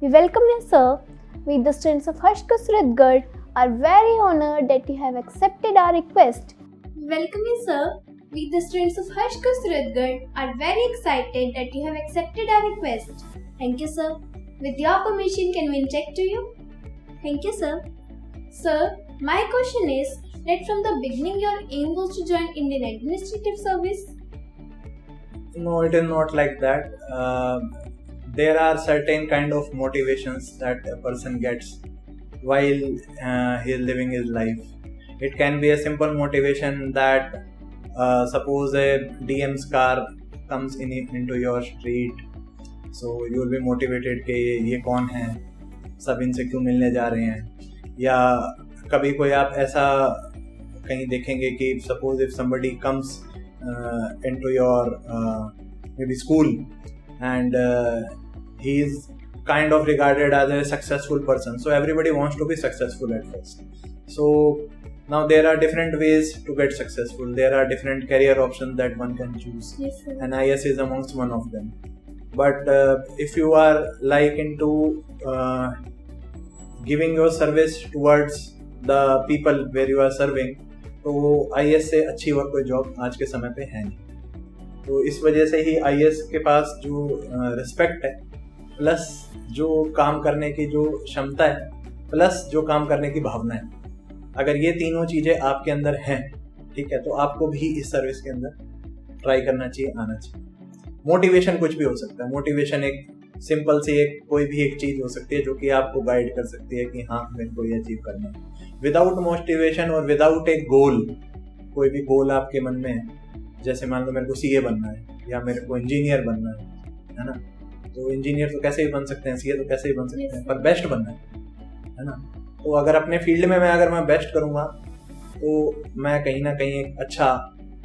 We welcome you, sir. We, the students of Harshka Suratgarh, are very honored that you have accepted our request. Welcome you, sir. We, the students of Harshka Suratgarh, are very excited that you have accepted our request. Thank you, sir. With your permission, can we inject to you? Thank you, sir. Sir, my question is that from the beginning your aim was to join Indian Administrative Service? No, it is not like that. There are certain kind of motivations that a person gets while he is living his life. It can be a simple motivation that suppose a DM's car comes into your street, so you will be motivated कि ये कौन है, सब इनसे क्यों मिलने जा रहे हैं. या कभी कोई आप ऐसा कहीं देखेंगे कि suppose if somebody comes into your maybe school and he is kind of regarded as a successful person, so everybody wants to be successful at first. So now there are different ways to get successful. There are different career options that one can choose. Yes, sir. And IS is amongst one of them. But if you are like into giving your service towards the people where you are serving, तो IS से अच्छी और कोई job आज के समय पे है नहीं. तो इस वजह से ही IS के पास जो रिस्पेक्ट है, प्लस जो काम करने की जो क्षमता है, प्लस जो काम करने की भावना है, अगर ये तीनों चीज़ें आपके अंदर हैं, ठीक है, तो आपको भी इस सर्विस के अंदर ट्राई करना चाहिए, आना चाहिए. मोटिवेशन कुछ भी हो सकता है. मोटिवेशन एक सिंपल सी कोई भी एक चीज़ हो सकती है जो कि आपको गाइड कर सकती है कि हाँ मेरे को ये अचीव करना है. विदाउट मोटिवेशन और विदाउट ए गोल, कोई भी गोल आपके मन में है, जैसे मान लो मेरे को CA बनना है या मेरे को इंजीनियर बनना है ना, तो इंजीनियर तो कैसे भी बन सकते हैं, CA तो कैसे भी बन सकते हैं, पर बेस्ट बनना है ना. तो अगर अपने फील्ड में अगर मैं बेस्ट करूँगा तो मैं कहीं ना कहीं एक अच्छा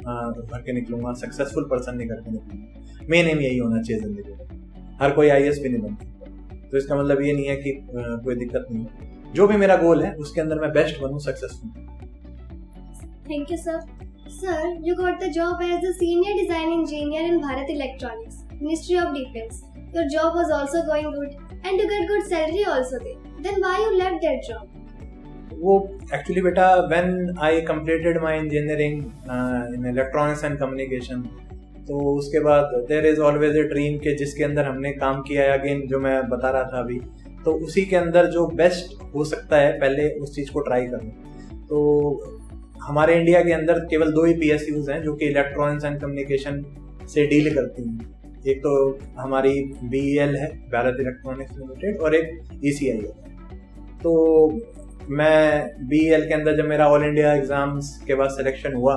भर के निकलूँगा, सक्सेसफुल पर्सन निकल के निकलूँगा. मेन एम यही होना चाहिए ज़िंदगी में. हर कोई IS भी नहीं बन सकता, तो इसका मतलब ये नहीं है कि कोई दिक्कत नहीं है. जो भी मेरा गोल है उसके अंदर मैं बेस्ट बनूँ, successful. Thank you, sir. Sir, you got the job as the senior design engineer in Bharat Electronics, Ministry of Defense. Your job was also going good and you get good salary also there. Then why you left that job? वो actually बेटा when I completed my engineering in electronics and communication, तो उसके बाद there is always a dream के जिसके अंदर हमने काम किया है, अगेन जो मैं बता रहा था अभी, तो उसी के अंदर जो बेस्ट हो सकता है पहले उस चीज़ को ट्राई करो. तो हमारे इंडिया के अंदर केवल 2 ही PSUs हैं जो कि इलेक्ट्रॉनिक्स एंड कम्युनिकेशन से डील करती हैं. एक तो हमारी BEL है, भारत इलेक्ट्रॉनिक्स लिमिटेड, और एक ECI है. तो मैं BEL के अंदर जब मेरा ऑल इंडिया एग्ज़ाम्स के बाद सिलेक्शन हुआ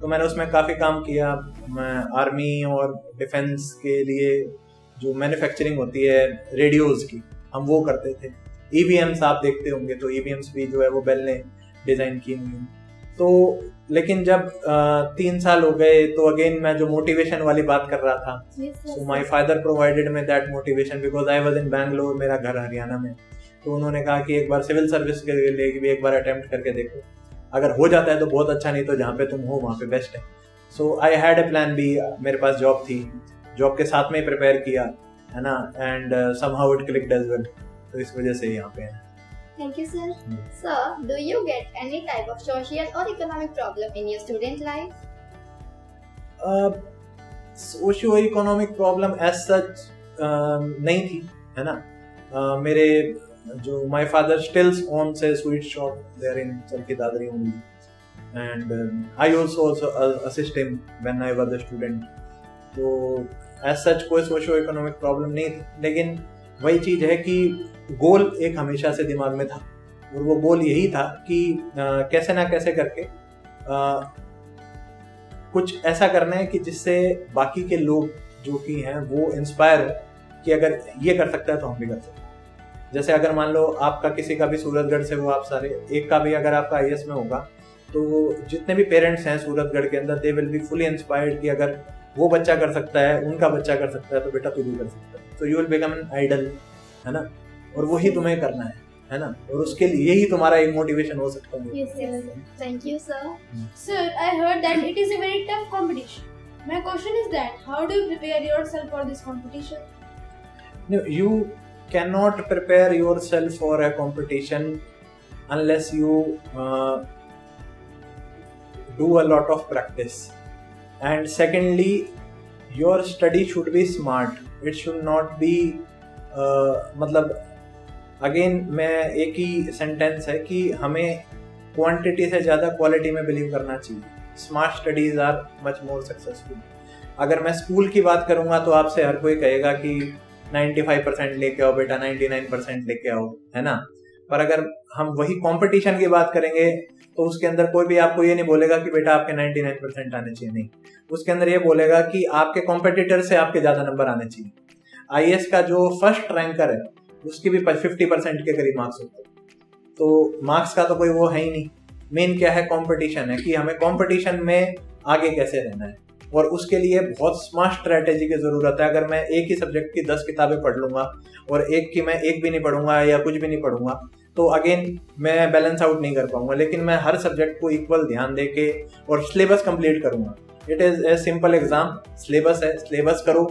तो मैंने उसमें काफ़ी काम किया. मैं आर्मी और डिफेंस के लिए जो मैन्युफैक्चरिंग होती है रेडियोज़ की, हम वो करते थे. EVMs आप देखते होंगे, तो EVMs भी जो है वो बेल ने डिज़ाइन की हुई. तो लेकिन जब 3 साल हो गए तो अगेन मैं जो मोटिवेशन वाली बात कर रहा था, so my father provided me that motivation because I was in Bangalore, मेरा घर हरियाणा में. तो उन्होंने कहा कि एक बार सिविल सर्विस के लिए भी एक बार अटेम्प्ट करके देखो, अगर हो जाता है तो बहुत अच्छा, नहीं तो जहाँ पे तुम हो वहाँ पे बेस्ट है. So I had a plan B. मेरे पास जॉब थी, जॉब के साथ में प्रिपेयर किया है ना, and somehow it clicked as well. तो इस वजह से यहाँ पे है. Thank you, sir. Sir, do you get any type of social or economic problem in your student life? Socio economic problem as such नहीं थी, है ना. मेरे जो my father stills owns a sweet shop there in Charkhi Dadri only, and I also assist him when I was a student. तो as such कोई socio economic problem नहीं थी. लेकिन वही चीज़ है कि गोल एक हमेशा से दिमाग में था, और वो गोल यही था कि कैसे ना कैसे करके कुछ ऐसा करना है कि जिससे बाकी के लोग जो कि हैं वो इंस्पायर हो कि अगर ये कर सकता है तो हम भी कर सकते हैं. जैसे अगर मान लो आपका किसी का भी सूरतगढ़ से वो आप सारे एक का भी अगर आपका IS में होगा, तो जितने भी पेरेंट्स हैं सूरतगढ़ के अंदर they will be fully inspired कि अगर वो बच्चा कर सकता है, उनका बच्चा कर सकता है, तो बेटा तू भी कर सकता है. तो you will become an idol, है ना, और वही तुम्हें करना है ना, और उसके लिए ही तुम्हारा एक मोटिवेशन हो सकता है. Yes, yes. Thank you, sir. Sir, I heard that it is a very tough competition. My question is that how do you prepare yourself for this competition? No, you cannot prepare yourself for a competition unless you do a lot of practice. And secondly, your study should be smart. It should not be मतलब again मैं एक ही sentence है कि हमें quantity से ज़्यादा quality में believe करना चाहिए. Smart studies are much more successful. अगर मैं स्कूल की बात करूँगा तो आपसे हर कोई कहेगा कि 95% लेके आओ बेटा, 99% लेके आओ, है ना. पर अगर हम वही कंपटीशन की बात करेंगे तो उसके अंदर कोई भी आपको ये नहीं बोलेगा कि बेटा आपके 99% आने चाहिए. नहीं, उसके अंदर ये बोलेगा कि आपके कॉम्पिटिटर से आपके ज़्यादा नंबर आने चाहिए. IAS का जो फर्स्ट रैंकर है उसके भी 50% के करीब मार्क्स होते हैं. तो मार्क्स का तो कोई वो है ही नहीं. मेन क्या है, कंपटीशन है कि हमें कंपटीशन में आगे कैसे रहना है. और उसके लिए बहुत स्मार्ट स्ट्रेटेजी की ज़रूरत है. अगर मैं एक ही सब्जेक्ट की 10 किताबें पढ़ लूँगा और एक की मैं एक भी नहीं पढ़ूंगा या कुछ भी नहीं पढ़ूंगा तो अगेन मैं बैलेंस आउट नहीं कर पाऊंगा. लेकिन मैं हर सब्जेक्ट को इक्वल ध्यान दे के और सिलेबस कंप्लीट करूंगा. It is a simple exam. Syllabus है, सिलेबस करो,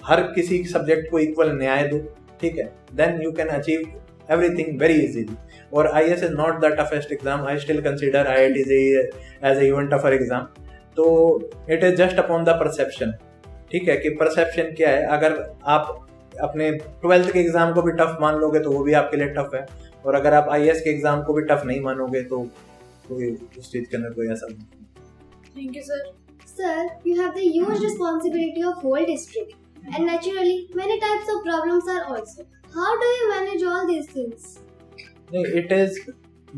हर किसी सब्जेक्ट को इक्वल न्याय दो, ठीक है. Then you can achieve everything very easily. और IAS is not the toughest exam. I still consider IIT JEE as a even tougher exam. तो it is just upon the perception. ठीक है, कि परसेप्शन क्या है. अगर आप अपने 12th के एग्जाम को भी टफ मान लोगे तो वो भी आपके लिए टफ है. और अगर आप IAS के एग्जाम को भी टफ नहीं मानोगे तो कोई उस चीज के अंदर कोई ऐसा नहीं. Thank you, sir. Sir, you have the huge responsibility of whole district. And naturally, many types of problems are also. How do you manage all these things? It is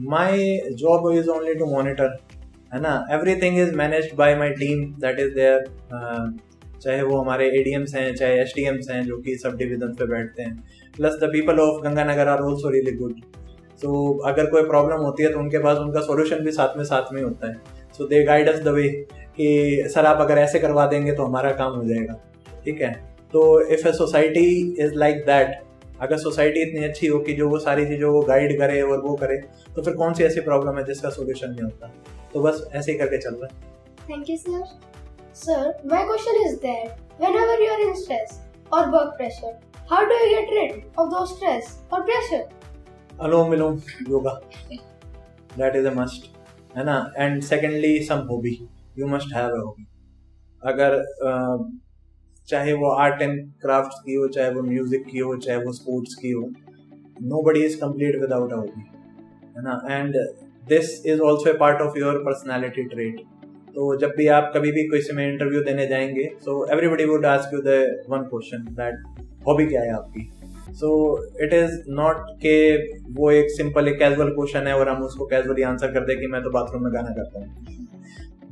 my job is only to monitor, है ना. Everything is managed by my team that is there. चाहे वो हमारे ADMs हैं, चाहे STMs हैं जो कि सब डिविजन पे बैठते हैं. Plus the people of Ganganagar are also really good. So अगर कोई प्रॉब्लम होती है तो उनके पास उनका सॉल्यूशन भी साथ में होता है. So they guide us the way कि सर आप अगर ऐसे करवा देंगे तो हमारा काम हो जाएगा, ठीक है. तो if a society is like that, अगर सोसाइटी इतनी अच्छी हो कि जो वो सारी चीज़ों को गाइड करे और वो करे तो फिर कौन सी ऐसी प्रॉब्लम है जिसका सोल्यूशन नहीं होता. तो बस ऐसे ही करके चल रहा है. Thank you, sir. Sir, my question is that whenever you are in stress or work pressure, how do you get rid of those stress or pressure? Anulom vilom, yoga, that is a must, है ना. And secondly some hobby, you must have a hobby. अगर चाहे वो art and craft की हो, चाहे वो music की हो, चाहे वो स्पोर्ट्स की हो, nobody is complete without a hobby, है ना. And this is also a part of your personality trait. तो जब भी आप कभी भी किसी में इंटरव्यू देने जाएंगे so everybody would ask you the one question that hobby क्या है आपकी. सो इट इज़ नॉट के वो एक सिंपल एक कैजुअल क्वेश्चन है और हम उसको कैजुअली आंसर कर दें कि मैं तो बाथरूम में गाना गाता हूँ.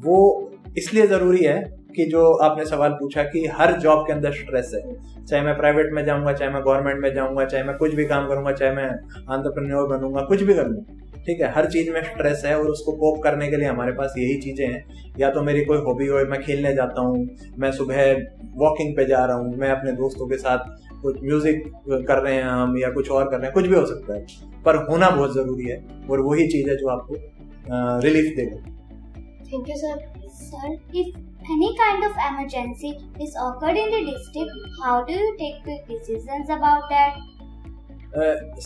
वो इसलिए ज़रूरी है कि जो आपने सवाल पूछा कि हर जॉब के अंदर स्ट्रेस है. चाहे मैं प्राइवेट में जाऊंगा, चाहे मैं गवर्नमेंट में जाऊंगा, चाहे मैं कुछ भी काम करूंगा, चाहे मैं एंटरप्रेन्योर बनूंगा, कुछ भी कर लूँ, ठीक है. हर चीज़ में स्ट्रेस है और उसको कोप करने के लिए हमारे पास यही चीज़ें हैं. या तो मेरी कोई हॉबी हो, मैं खेलने जाता हूँ, मैं सुबह वॉकिंग पे जा रहा हूँ, मैं अपने दोस्तों के साथ कुछ म्यूजिक कर रहे हैं हम, या कुछ और कर रहे हैं, कुछ भी हो सकता है. पर होना बहुत ज़रूरी है और वही चीज़ है जो आपको रिलीफ देगा. Thank you, sir. Sir, if any kind of emergency is occurred in the district, how do you take quick decisions about that?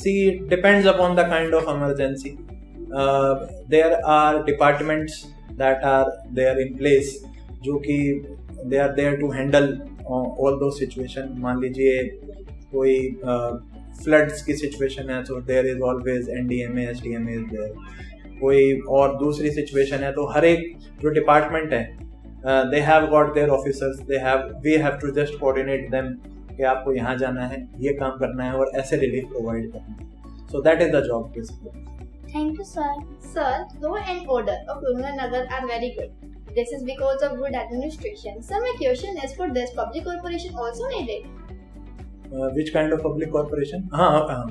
See, it depends upon the kind of emergency. There are departments that are there in place जो कि they are there to handle all those situation. मान लीजिए कोई floods की situation है तो there is always NDMA, SDMA is there. कोई और दूसरी सिचुएशन है तो हर एक जो डिपार्टमेंट है they have got their officers, we have to just coordinate them कि आपको यहाँ जाना है, ये काम करना है और ऐसे रिलीफ प्रोवाइड करना है. So that is the job basically. Thank you, sir. Sir, law and order of Ganganagar are very good. This is because of good administration. So my question is, for this public corporation also needed? Which kind of public corporation? हाँ,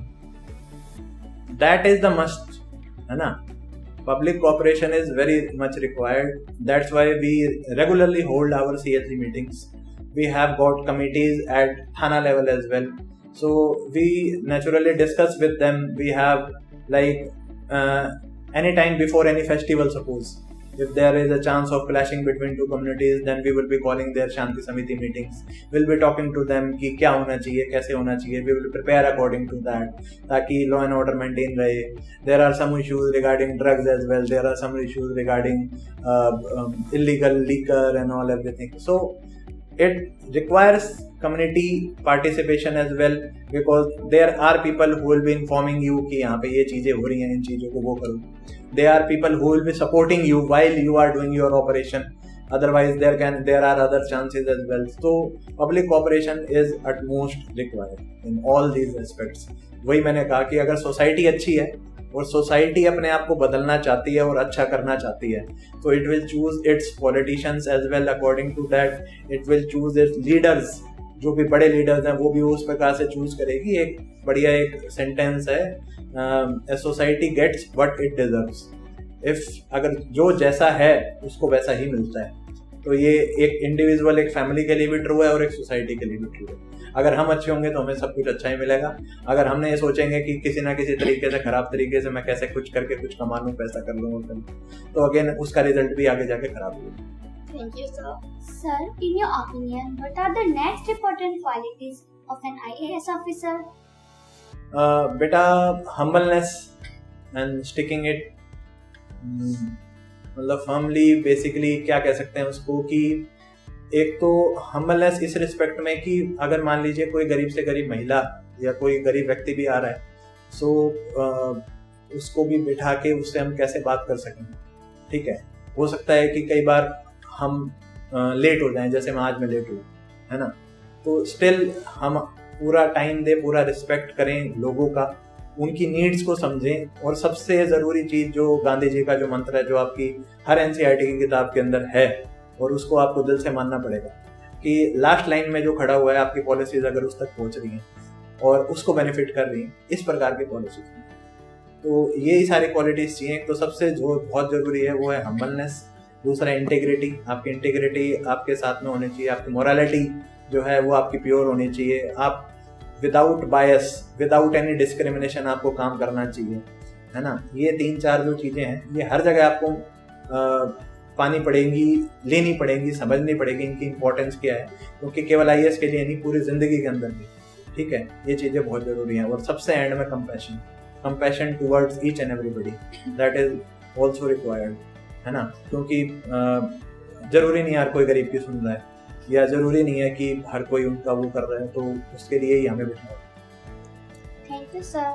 that is the must, है ना. Public cooperation is very much required. That's why we regularly hold our CSG meetings. We have got committees at Thana level as well. So we naturally discuss with them. We have like any time before any festival, suppose If there is a chance of clashing between two communities, then we will be calling their Shanti Samiti meetings. We'll be talking to them कि क्या होना चाहिए, कैसे होना चाहिए. We will prepare according to that, ताकि law and order maintain रहे. There are some issues regarding drugs as well. There are some issues regarding illegal liquor and all everything. So it requires community participation as well, because there are people who will be informing you कि यहाँ पे ये चीजें हो रही हैं, इन चीजों को वो करो. There are people who will be supporting you while you are doing your operation. Otherwise there are other chances as well. So public cooperation is at most required in all these aspects. वही मैंने कहा कि अगर society अच्छी है और society अपने आप को बदलना चाहती है और अच्छा करना चाहती है, तो it will choose its politicians as well. According to that it will choose its leaders. जो भी बड़े लीडर्स हैं वो भी उस प्रकार से चूज करेगी. एक बढ़िया एक सेंटेंस है, a society gets what it deserves. If अगर जो जैसा है उसको वैसा ही मिलता है. तो ये एक इंडिविजुअल, एक फैमिली के लिए भी ट्रू है और एक सोसाइटी के लिए भी ट्रू है. अगर हम अच्छे होंगे तो हमें सब कुछ अच्छा ही मिलेगा. अगर हमने ये सोचेंगे कि किसी ना किसी तरीके से, खराब तरीके से मैं कैसे कुछ करके कुछ कमा लूँ, पैसा कर लूँ, तो अगेन उसका रिजल्ट भी आगे जाके खराब होगा. Thank you, sir. Sir, in your opinion, what are the next important qualities of an IAS officer? बेटा, हम्बलनेस एंड स्टिकिंग इट. मतलब फर्मली बेसिकली क्या कह सकते हैं उसको, कि एक तो हम्बलनेस इस रिस्पेक्ट में कि अगर मान लीजिए कोई गरीब से गरीब महिला या कोई गरीब व्यक्ति भी आ रहा है, सो उसको भी बिठा के उससे हम कैसे बात कर सकें. ठीक है, हो सकता है कि कई बार हम लेट हो जाएं, जैसे मैं आज में लेट हुआ, है ना. तो स्टिल हम पूरा टाइम दें, पूरा रिस्पेक्ट करें लोगों का, उनकी नीड्स को समझें. और सबसे ज़रूरी चीज़ जो गांधी जी का जो मंत्र है, जो आपकी हर एनसीईआरटी की किताब के अंदर है, और उसको आपको दिल से मानना पड़ेगा, कि लास्ट लाइन में जो खड़ा हुआ है, आपकी पॉलिसीज अगर उस तक पहुंच रही हैं और उसको बेनिफिट कर रही हैं, इस प्रकार की पॉलिसीज, तो यही सारी क्वालिटीज चाहिए. तो सबसे जो बहुत ज़रूरी है वो है हम्बलनेस. दूसरा इंटीग्रिटी. आपकी इंटीग्रिटी आपके साथ में होनी चाहिए. आपकी मोरालिटी जो है वो आपकी प्योर होनी चाहिए. आप विदाउट बायस, विदाउट एनी डिस्क्रिमिनेशन आपको काम करना चाहिए, है ना. ये 3-4 जो चीज़ें हैं, ये हर जगह आपको पानी पड़ेंगी, लेनी पड़ेंगी, समझनी पड़ेगी इनकी इंपॉर्टेंस क्या है, क्योंकि केवल आईएएस के लिए नहीं, पूरी ज़िंदगी के अंदर भी. ठीक है, ये चीज़ें बहुत ज़रूरी हैं. और सबसे एंड में compassion towards each and everybody, that is also required, है ना. क्योंकि ज़रूरी नहीं हर कोई गरीब की सुन रहा है, या ज़रूरी नहीं है कि हर कोई उनका वो कर रहा है, तो उसके लिए ही हमें बिठाओ. Thank you, sir.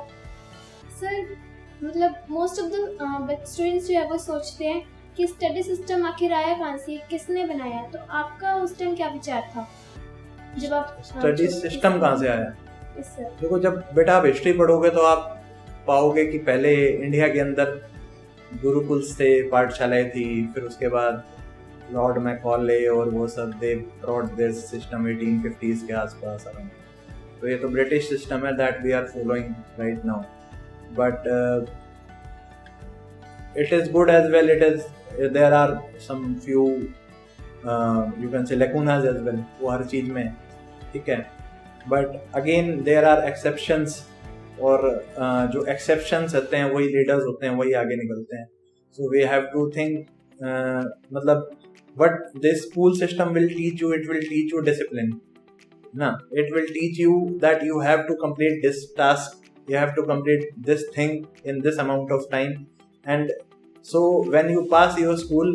सर, मतलब मोस्ट ऑफ द स्टूडेंट्स जो है वो सोचते हैं कि स्टडी सिस्टम आखिर आया कहाँ से, किसने बनाया. तो आपका उस टाइम क्या विचार था जब आप स्टडी सिस्टम कहाँ से आया? सर, देखो, जब बेटा आप हिस्ट्री पढ़ोगे तो आप पाओगे कि पहले इंडिया के अंदर गुरुकुल से पाठशालाएं थी, फिर उसके बाद लॉर्ड मैकॉले और वो सब they brought this system 1850s के आसपास अराउंड. तो ये तो ब्रिटिश सिस्टम है that we are following right now. But it is good as well. It is there are some few you can say lacunas as well. वो हर चीज़ में है, ठीक है. But again there are exceptions, और जो exceptions होते हैं वही लीडर्स होते हैं, वही आगे निकलते हैं. So we have to think, मतलब what this school system will teach you, it will teach you discipline, na. It will teach you that you have to complete this task, you have to complete this thing in this amount of time. And so when you pass your school,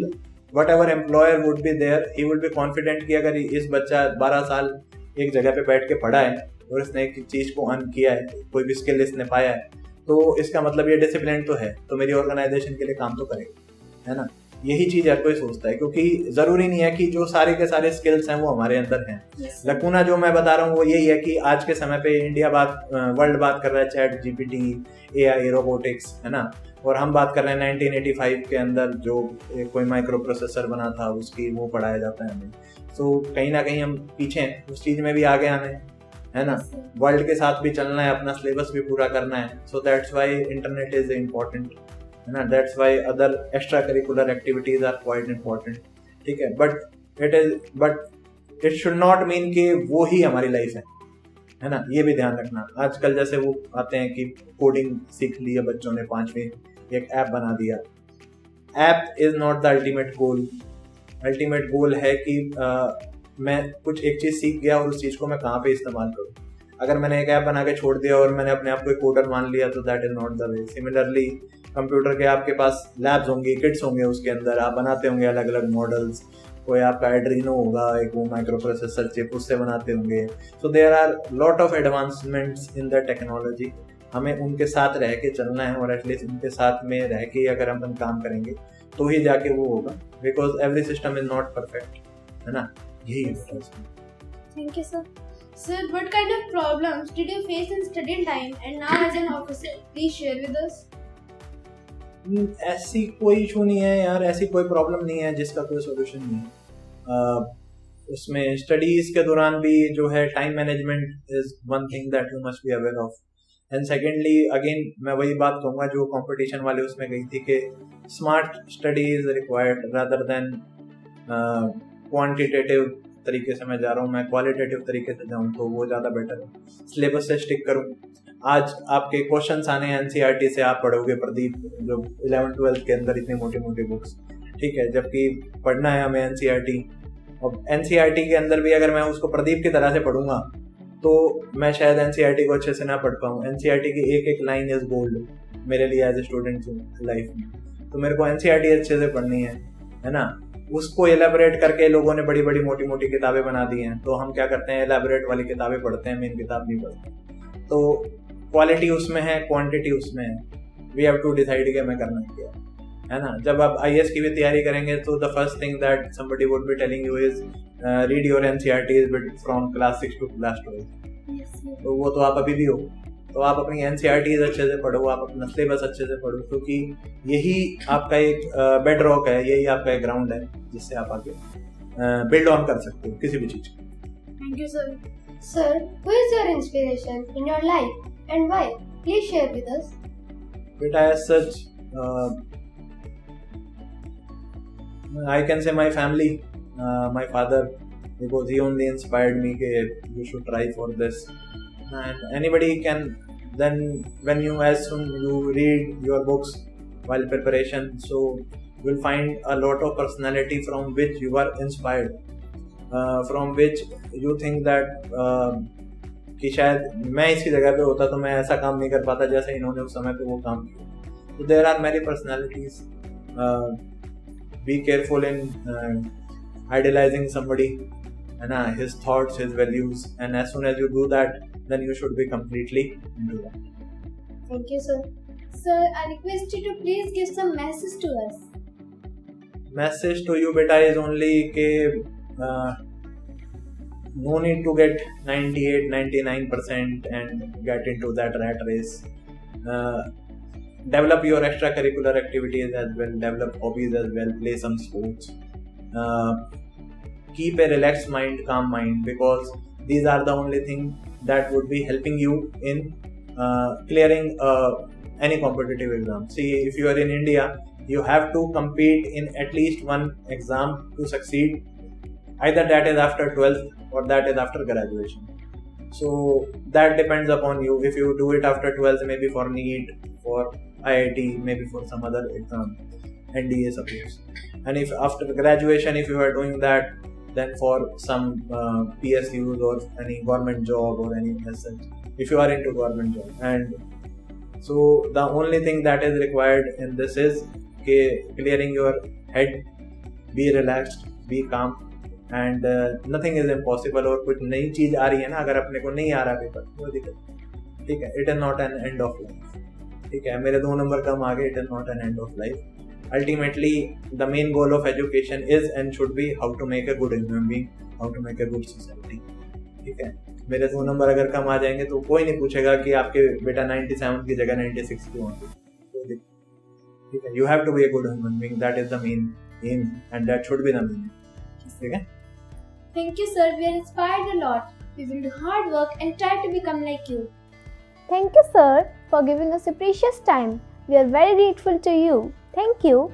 whatever employer would be there, he would be confident कि अगर इस बच्चा 12 साल एक जगह पे बैठ के पढ़ा है और इसने एक चीज़ को अर्न किया है, कोई भी स्किल इसने पाया है, तो इसका मतलब ये डिसिप्लिन तो है, तो मेरी ऑर्गेनाइजेशन के लिए काम तो करेगा, है ना. यही चीज़ हर कोई सोचता है, क्योंकि ज़रूरी नहीं है कि जो सारे के सारे स्किल्स हैं वो हमारे अंदर हैं. लकूना जो मैं बता रहा हूँ वो यही है कि आज के समय पे इंडिया वर्ल्ड बात कर रहा है चैट जीपीटी, एआई, रोबोटिक्स, है ना. और हम बात कर रहे हैं 1985 के अंदर जो कोई माइक्रो प्रोसेसर बना था, उसकी वो पढ़ाया जाता है हमें. सो कहीं ना कहीं हम पीछे हैं, उस चीज़ में भी आगे आना है ना. वर्ल्ड के साथ भी चलना है, अपना सिलेबस भी पूरा करना है. So that's why internet is important, है ना. That's why other extra curricular activities are quite important, ठीक है. But it should not mean कि वो ही हमारी लाइफ है ना. ये भी ध्यान रखना. आजकल जैसे वो आते हैं कि कोडिंग सीख लिया बच्चों ने, 5वीं एक ऐप बना दिया, app is not the ultimate goal. Ultimate goal है कि मैं कुछ एक चीज़ सीख गया और उस चीज़ को मैं कहाँ पे इस्तेमाल करूँ। अगर मैंने एक ऐप बना के छोड़ दिया और मैंने अपने आप को एक कोडर मान लिया तो that is not the way. Similarly computer के आपके पास लैब्स होंगे, किट्स होंगे, उसके अंदर आप बनाते होंगे अलग अलग मॉडल्स। कोई आपका एड्रीनो होगा, एक वो माइक्रो प्रोसेसर चिप, उससे बनाते होंगे। So there are lot of advancements in the technology. हमें उनके साथ रह के चलना है और एटलीस्ट उनके साथ में रह के अगर हम काम करेंगे तो ही जाके वो होगा, because every system is not perfect, है ना। यही है। Thank you, sir. Sir, what kind of problems did you face in study time and now as an officer? Please share with us. ऐसी कोई इशू नहीं है यार, ऐसी कोई प्रॉब्लम नहीं है जिसका कोई सोल्यूशन नहीं है। उसमें स्टडीज के दौरान भी जो है time management is one thing that you must be aware of. And secondly again मैं वही बात कहूँगा जो कंपटीशन वाले उसमें गई थी कि smart study is required rather than quantitative तरीके से मैं जा रहा हूँ, मैं क्वालिटेटिव तरीके से जाऊँ तो वो ज़्यादा बेटर है। सिलेबस से स्टिक करूँ। आज आपके क्वेश्चंस आने हैं एनसीईआरटी से, आप पढ़ोगे प्रदीप जो 11th-12th के अंदर इतनी मोटी मोटी बुक्स, ठीक है, जबकि पढ़ना है हमें एनसीईआरटी। और एनसीईआरटी के अंदर भी अगर मैं उसको प्रदीप की तरह से पढ़ूंगा तो मैं शायद एनसीईआरटी को अच्छे से ना पढ़ पाऊँ। एनसीईआरटी की एक एक लाइन इज गोल्ड मेरे लिए एज ए स्टूडेंट लाइफ में। तो मेरे को एनसीईआरटी अच्छे से पढ़नी है ना। उसको एलेबोरेट करके लोगों ने बड़ी बड़ी मोटी मोटी किताबें बना दी हैं, तो हम क्या करते हैं, एलेबोरेट वाली किताबें पढ़ते हैं, मेन किताब नहीं पढ़ते। तो क्वालिटी उसमें है, क्वांटिटी उसमें है। वी हैव टू डिसाइड कि हमें करना क्या है ना। जब आप आईएएस की भी तैयारी करेंगे तो the first thing that somebody would be telling you is read your NCERTs from class 6 to class 12। तो वो तो आप अभी भी हो, तो आप अपनी एनसीईआरटीज अच्छे से पढ़ो, आप अपना सिलेबस अच्छे से पढ़ो, क्योंकि यही आपका एक बेड रॉक है, यही आपका एक ग्राउंड है जिससे आप आगे बिल्ड ऑन कर सकते हो किसी भी चीज को। Thank you, sir. Sir, who is your inspiration in your life and why? Please share with us. बेटा as such I can say my family, my father, because he only inspired me that you should try for this, and anybody can. Then when you as soon you read your books while preparation, so you'll find a lot of personality from which you are inspired, from which you think that कि शायद मैं इसकी जगह पे होता तो मैं ऐसा काम नहीं कर पाता जैसे इन्होंने उस समय पे वो काम किया। So there are many personalities. Be careful in idealizing somebody, and his thoughts, his values, and as soon as you do that, then you should be completely into that. Thank you, sir. Sir, I request you to please give some message to us. Message to you beta is only ke no need to get 98-99% and get into that rat race. Develop your extracurricular activities as well, develop hobbies as well, play some sports, keep a relaxed mind, calm mind, because these are the only things that would be helping you in clearing any competitive exam. See, if you are in India, you have to compete in at least one exam to succeed. Either that is after 12th or that is after graduation. So that depends upon you. If you do it after 12th, maybe for NEET, for IIT, maybe for some other exam, NDA suppose. And if after graduation, if you are doing that, then for some PSUs or any government job or any as such, if you are into government job. And so the only thing that is required in this is clearing your head, be relaxed, be calm, and nothing is impossible. और कुछ नई चीज आ रही है ना, अगर अपने को नहीं आ रहा पेपर, कोई दिक्कत, ठीक है, it is not an end of life, ठीक है, मेरे 2 नंबर कम आ गए, it is not an end of life. Ultimately, the main goal of education is and should be how to make a good human being, how to make a good society, ठीक है। मेरे 2 number अगर कम आ जाएंगे तो कोई नहीं पूछेगा कि आपके बेटा 97 की जगह 96 क्यों आ गई, कोई दिक्कत, ठीक है। You have to be a good human being, that is the main aim and that should be the main aim, ठीक है। Thank you, sir. We are inspired a lot. We will do hard work and try to become like you. Thank you, sir, for giving us a precious time. We are very grateful to you. Thank you.